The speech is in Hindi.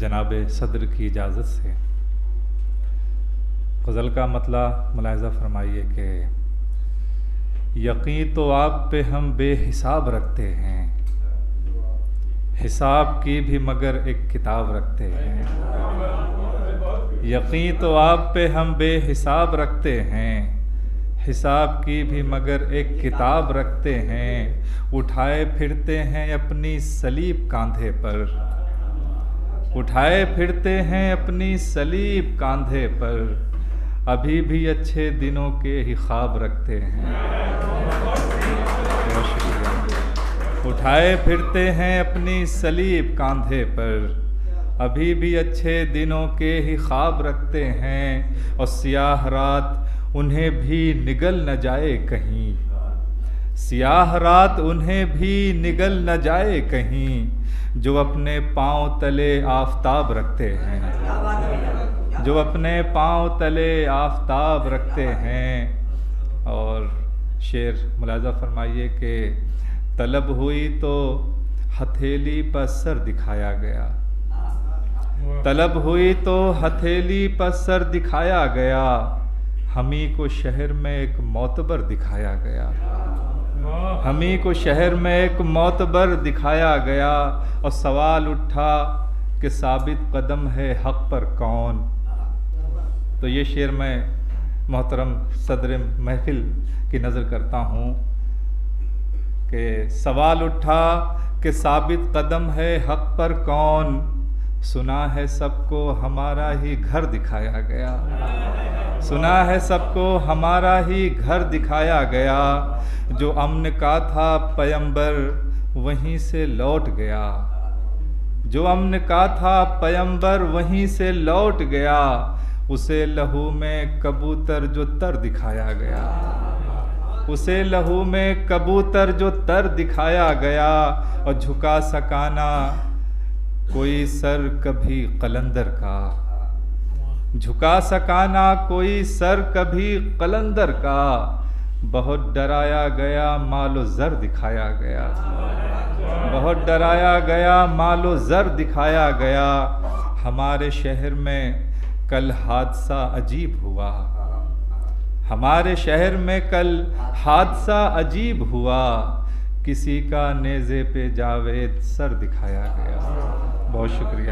जनाब सदर की इजाज़त से ग़ज़ल का मतला मुलाहिज़ा फरमाइए कि यकीन तो आप पे हम बेहिसाब रखते हैं, हिसाब की भी मगर एक किताब रखते हैं। यकीन तो आप पे हम बेहिसाब रखते हैं, हिसाब की भी मगर एक किताब रखते हैं। उठाए फिरते हैं अपनी सलीब कांधे पर, उठाए फिरते हैं अपनी सलीब कांधे पर, अभी भी अच्छे दिनों के ही ख्वाब रखते हैं। बहुत शुक्रिया। उठाए फिरते हैं अपनी सलीब कांधे पर, अभी भी अच्छे दिनों के ही ख्वाब रखते हैं। और सियाह रात उन्हें भी निगल न जाए कहीं, सियाह रात उन्हें भी निगल न जाए कहीं, जो अपने पाँव तले आफताब रखते हैं, जो अपने पाँव तले आफताब रखते हैं। और शेर मुलाहिज़ा फरमाइए कि तलब हुई तो हथेली पर सर दिखाया गया, तलब हुई तो हथेली पर सर दिखाया गया, हमी को शहर में एक मोतबर दिखाया गया, हमी को शहर में एक मोतबर दिखाया गया। और सवाल उठा कि साबित कदम है हक़ पर कौन। तो ये शेर मैं मोहतरम सदर महफिल की नज़र करता हूँ कि सवाल उठा कि साबित कदम है हक़ पर कौन, सुना है सबको हमारा ही घर दिखाया गया, सुना है सबको हमारा ही घर दिखाया गया। जो अमन का था पैगंबर वहीं से लौट गया, जो अमन का था पैगंबर वहीं से लौट गया, उसे लहू में कबूतर जो तर दिखाया गया, उसे लहू में कबूतर जो तर दिखाया गया। और झुका सकाना कोई सर कभी कलंदर का, झुका सकाना कोई सर कभी कलंदर का, बहुत डराया गया मालो ज़र दिखाया गया, बहुत डराया गया मालो ज़र दिखाया गया। हमारे शहर में कल हादसा अजीब हुआ, हमारे शहर में कल हादसा अजीब हुआ, किसी का नेज़े पे जावेद सर दिखाया गया। बहुत शुक्रिया।